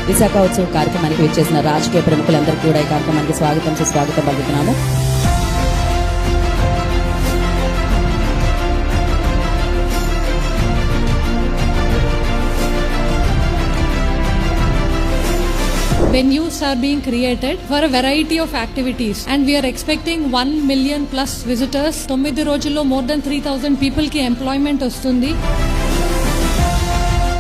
విశాఖ ఉత్సవ కార్యక్రమానికి విచ్చేసిన రాజకీయ ప్రముఖులందరికీ కూడా ఈ కార్యక్రమానికి స్వాగతం పలుకుతున్నాము. Venues are being created for a variety of activities and we are expecting 1 million plus visitors. 9 రోజుల్లో more than 3,000 people కి ఎంప్లాయ్మెంట్ వస్తుంది.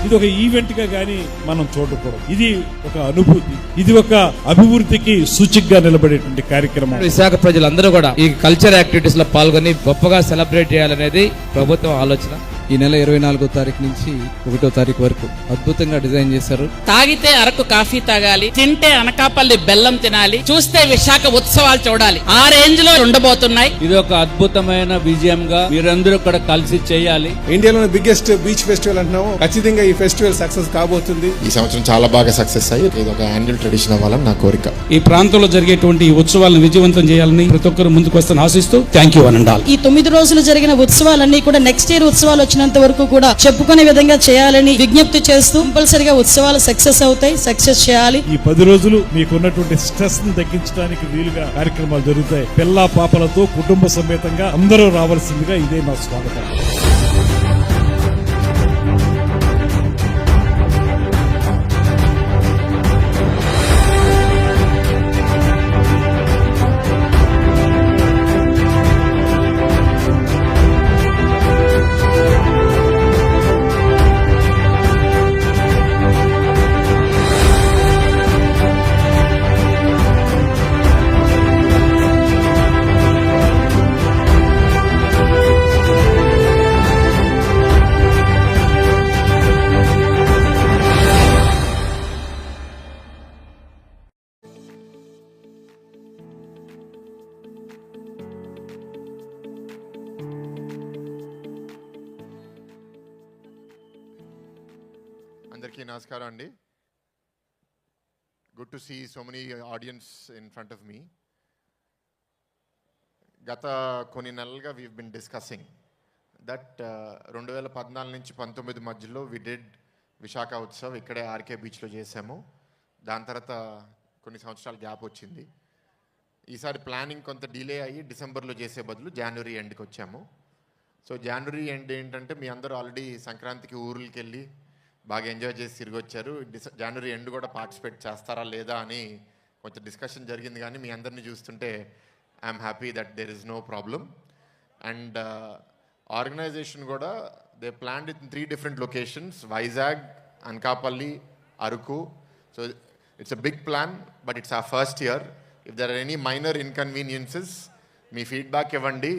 ఇది ఒక ఈవెంట్ గా గానీ మనం చూడకూడదు. ఇది ఒక అనుభూతి, ఇది ఒక అభివృద్ధికి సూచికగా నిలబడేటువంటి కార్యక్రమం. విశాఖ ప్రజలందరూ కూడా ఈ కల్చర్ యాక్టివిటీస్ లో పాల్గొని గొప్పగా సెలబ్రేట్ చేయాలనేది ప్రభుత్వం ఆలోచన. ఈ నెల 24వ తారీఖు నుంచి 1వ తారీఖు వరకు అద్భుతంగా డిజైన్ చేశారు. తాగితే అరకు కాఫీ తాగాలి, తింటే అనకాపల్లి బెల్లం తినాలి, చూస్తే విశాఖ ఉత్సవాలు చూడాలి. ఆ రేంజ్ లో ఉండబోతున్నాయి. ఇది ఒక అద్భుతమైన విజయం గా మీరందరూ కూడా కలిసి చేయాలి. ఇండియాలోని బిగ్గెస్ట్ బీచ్ ఫెస్టివల్ అంటున్నాము. ఖచ్చితంగా ఈ ఫెస్టివల్ సక్సెస్ కాబోతుంది. ఈ సంవత్సరం చాలా బాగా సక్సెస్ అయ్యి ఇది ఒక యాన్యువల్ ట్రెడిషన్ అవ్వాలని నా కోరిక. ఈ ప్రాంతంలో జరిగేటువంటి ఉత్సవాలను విజయవంతం చేయాలని ప్రతి ఒక్కరు ముందుకు వస్తాను ఆశిస్తూ థ్యాంక్ యూ అనండాలి. ఈ 9 రోజులు జరిగిన ఉత్సవాలన్నీ కూడా నెక్స్ట్ ఇయర్ ఉత్సవాలు వచ్చినంత వరకు కూడా చెప్పుకునే విధంగా చేయాలని విజ్ఞప్తి చేస్తూ కంపల్సరిగా ఉత్సవాలు సక్సెస్ అవుతాయి, సక్సెస్ చేయాలి. ఈ 10 రోజులు మీకున్నటువంటి స్ట్రెస్ ని తగ్గించడానికి వీలుగా కార్యక్రమాలు జరుగుతాయి. పిల్లా పాపలతో కుటుంబ సమేతంగా అందరూ రావాల్సిందిగా ఇదే నా స్వాగతం. అందరికీ నమస్కారం అండి. Good to see so many audience in front of me. గత కొన్ని నెలలుగా వీ బిన్ డిస్కసింగ్ దట్ 2014 నుంచి 19 మధ్యలో వి డిడ్ విశాఖ ఉత్సవ్ ఇక్కడే ఆర్కే బీచ్లో చేసాము. దాని తర్వాత కొన్ని సంవత్సరాల గ్యాప్ వచ్చింది. ఈసారి ప్లానింగ్ కొంత డిలే అయ్యి డిసెంబర్లో చేసే బదులు జనవరి ఎండ్కి వచ్చాము. సో జనవరి ఎండ్ ఏంటంటే మీ అందరూ ఆల్రెడీ సంక్రాంతికి ఊర్లకి వెళ్ళి బాగా ఎంజాయ్ చేసి తిరిగి వచ్చారు. జనవరి ఎండ్ కూడా పార్టిసిపేట్ చేస్తారా లేదా అని కొంచెం డిస్కషన్ జరిగింది. కానీ మీ అందరినీ చూస్తుంటే I'm happy that there is no problem. And organization కూడా they planned in 3 different locations: Vizag, Anakapalli, Araku. So it's a big plan, but it's our first year. If there are any minor inconveniences మీ feedback ఇవ్వండి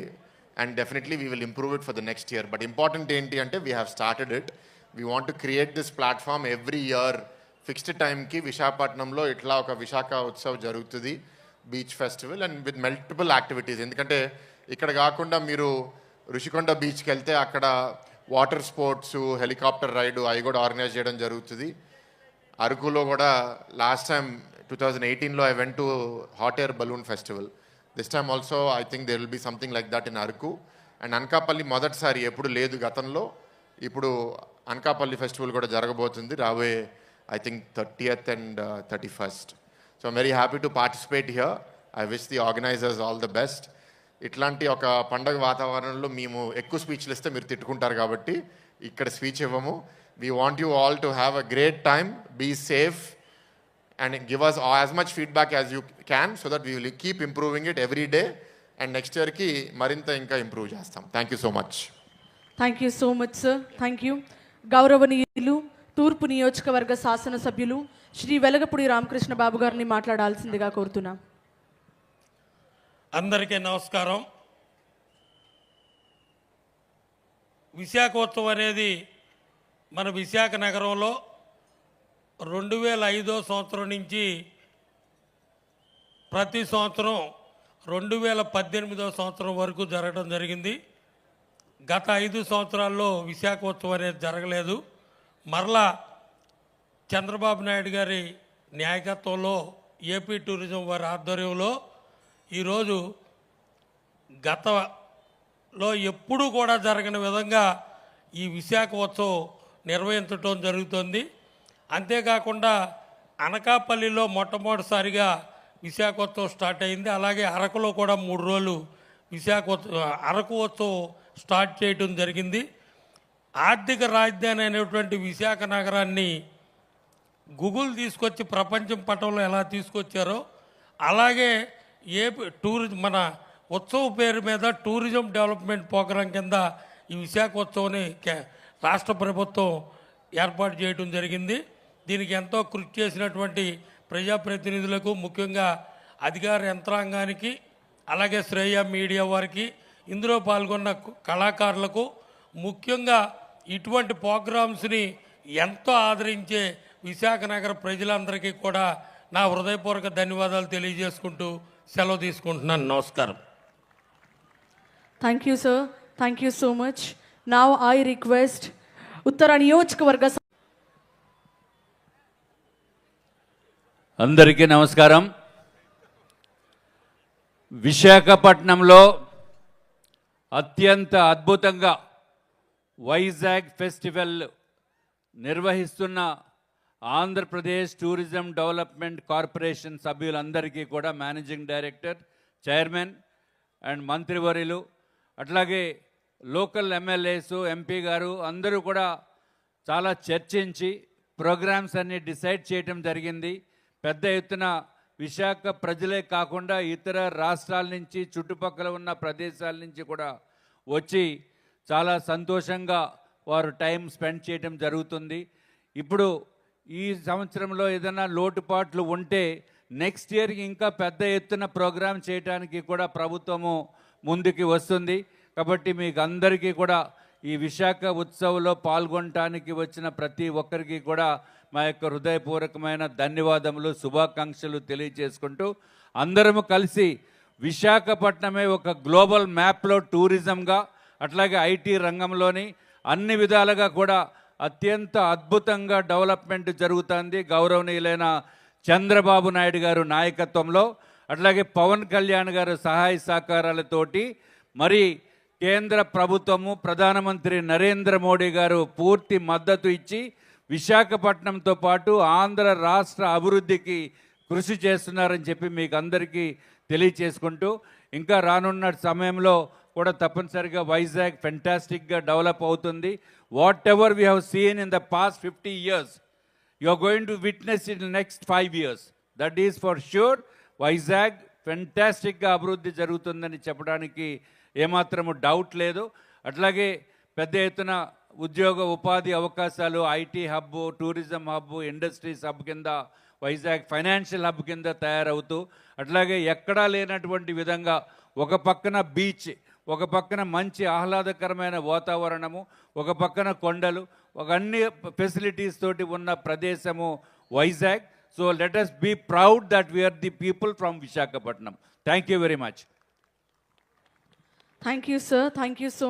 and definitely we will improve it for the next year. But important ఏంటి అంటే we have started it. We want to create this platform every year. Fixed టైంకి విశాఖపట్నంలో ఇట్లా ఒక విశాఖ ఉత్సవ్ జరుగుతుంది, beach festival, and with multiple activities. ఎందుకంటే ఇక్కడ కాకుండా మీరు ఋషికొండ బీచ్కి వెళ్తే అక్కడ వాటర్ స్పోర్ట్స్, హెలికాప్టర్ రైడ్ అవి కూడా ఆర్గనైజ్ చేయడం జరుగుతుంది. అరకులో కూడా లాస్ట్ టైం 2018లో I went to hot air balloon festival. This time also I think there will be something like that in Araku. And Anakapalli మొదటిసారి, ఎప్పుడు లేదు గతంలో, ఇప్పుడు అనకాపల్లి ఫెస్టివల్ కూడా జరగబోతుంది రాబోయే I think 30th and 31st. So I'm very happy to participate here. I wish the organisers all the best. ఇట్లాంటి ఒక పండగ వాతావరణంలో మేము ఎక్కువ స్పీచ్లు ఇస్తే మీరు తిట్టుకుంటారు కాబట్టి ఇక్కడ స్పీచ్ ఇవ్వము. We want you all to have a great time, be safe and give us as much feedback as you can so that we will keep improving it every day and next year ki marinta inka improve chestam. Thank you so much. Thank you so much sir. Thank you. గౌరవనీయులు తూర్పు నియోజకవర్గ శాసన సభ్యులు శ్రీ వెలగపూడి రామకృష్ణ బాబు గారిని మాట్లాడాల్సిందిగా కోరుతున్నాం. అందరికీ నమస్కారం. విశాఖోత్సవం అనేది మన విశాఖ నగరంలో 2005 సంవత్సరం నుంచి ప్రతి సంవత్సరం 2018 సంవత్సరం వరకు జరగడం జరిగింది. గత 5 సంవత్సరాల్లో విశాఖోత్సవం అనేది జరగలేదు. మరలా చంద్రబాబు నాయుడు గారి నాయకత్వంలో ఏపీ టూరిజం వారి ఆధ్వర్యంలో ఈరోజు గతంలో ఎప్పుడూ కూడా జరగని విధంగా ఈ విశాఖోత్సవం నిర్వహించడం జరుగుతుంది. అంతేకాకుండా అనకాపల్లిలో మొట్టమొదటిసారిగా విశాఖోత్సవం స్టార్ట్ అయింది. అలాగే అరకులో కూడా 3 రోజులు అరకు ఉత్సవం స్టార్ట్ చేయడం జరిగింది. ఆర్థిక రాజధాని అనేటువంటి విశాఖ నగరాన్ని గూగుల్ తీసుకొచ్చి ప్రపంచం పటంలో ఎలా తీసుకొచ్చారో అలాగే మన ఉత్సవ పేరు మీద టూరిజం డెవలప్మెంట్ ప్రోగ్రాం కింద ఈ విశాఖ ఉత్సవాన్ని రాష్ట్ర ప్రభుత్వం ఏర్పాటు చేయడం జరిగింది. దీనికి ఎంతో కృషి చేసినటువంటి ప్రజాప్రతినిధులకు, ముఖ్యంగా అధికార యంత్రాంగానికి, అలాగే శ్రేయ మీడియా వారికి, ఇందులో పాల్గొన్న కళాకారులకు, ముఖ్యంగా ఇటువంటి ప్రోగ్రామ్స్ని ఎంతో ఆదరించే విశాఖ నగర ప్రజలందరికీ కూడా నా హృదయపూర్వక ధన్యవాదాలు తెలియజేసుకుంటూ సెలవు తీసుకుంటున్నాను. నమస్కారం. Thank you sir, thank you so much. Now I request ఉత్తర నియోజకవర్గ అందరికీ నమస్కారం. విశాఖపట్నంలో అత్యంత అద్భుతంగా వైజాగ్ ఫెస్టివల్ నిర్వహిస్తున్న ఆంధ్రప్రదేశ్ టూరిజం డెవలప్మెంట్ కార్పొరేషన్ సభ్యులందరికీ కూడా, మేనేజింగ్ డైరెక్టర్, చైర్మన్ అండ్ మంత్రివర్యులు, అట్లాగే లోకల్ ఎమ్మెల్యేస్, ఎంపీ గారు అందరూ కూడా చాలా చర్చించి ప్రోగ్రామ్స్ అన్ని డిసైడ్ చేయటం జరిగింది. పెద్ద ఎత్తున విశాఖ ప్రజలే కాకుండా ఇతర రాష్ట్రాల నుంచి, చుట్టుపక్కల ఉన్న ప్రదేశాల నుంచి కూడా వచ్చి చాలా సంతోషంగా వారు టైం స్పెండ్ చేయడం జరుగుతుంది. ఇప్పుడు ఈ సంవత్సరంలో ఏదైనా లోటుపాట్లు ఉంటే నెక్స్ట్ ఇయర్కి ఇంకా పెద్ద ఎత్తున ప్రోగ్రాం చేయడానికి కూడా ప్రభుత్వము ముందుకి వస్తుంది. కాబట్టి మీకు అందరికీ కూడా ఈ విశాఖ ఉత్సవంలో పాల్గొనడానికి వచ్చిన ప్రతి ఒక్కరికి కూడా మా యొక్క హృదయపూర్వకమైన ధన్యవాదములు, శుభాకాంక్షలు తెలియజేసుకుంటూ, అందరము కలిసి విశాఖపట్నమే ఒక గ్లోబల్ మ్యాప్లో టూరిజంగా, అట్లాగే ఐటీ రంగంలోని అన్ని విధాలుగా కూడా అత్యంత అద్భుతంగా డెవలప్మెంట్ జరుగుతుంది గౌరవనీయులైన చంద్రబాబు నాయుడు గారు నాయకత్వంలో. అట్లాగే పవన్ కళ్యాణ్ గారు సహాయ సహకారాలతోటి, మరి కేంద్ర ప్రభుత్వము, ప్రధానమంత్రి నరేంద్ర మోడీ గారు పూర్తి మద్దతు ఇచ్చి విశాఖపట్నంతో పాటు ఆంధ్ర రాష్ట్ర అభివృద్ధికి కృషి చేస్తున్నారని చెప్పి మీకు అందరికీ తెలియచేసుకుంటూ, ఇంకా రానున్న సమయంలో కూడా తప్పనిసరిగా వైజాగ్ ఫెంటాస్టిక్గా డెవలప్ అవుతుంది. What ever we have seen in the past 50 years, you are going to witness in the next 5 years. That is for sure. Vizag ఫెంటాస్టిక్గా అభివృద్ధి జరుగుతుందని చెప్పడానికి ఏమాత్రము డౌట్ లేదు. అట్లాగే పెద్ద ఎత్తున ఉద్యోగ ఉపాధి అవకాశాలు, IT hub, tourism hub, industries hub కింద, వైజాగ్ ఫైనాన్షియల్ హబ్ కింద తయారవుతూ, అట్లాగే ఎక్కడా లేనటువంటి విధంగా ఒక పక్కన బీచ్, ఒక పక్కన మంచి ఆహ్లాదకరమైన వాతావరణము, ఒక పక్కన కొండలు, ఒక అన్ని ఫెసిలిటీస్ తోటి ఉన్న ప్రదేశము Vizag. So let us be proud that we are the people from Visakhapatnam. Thank you very much. Thank you, sir. Thank you so much.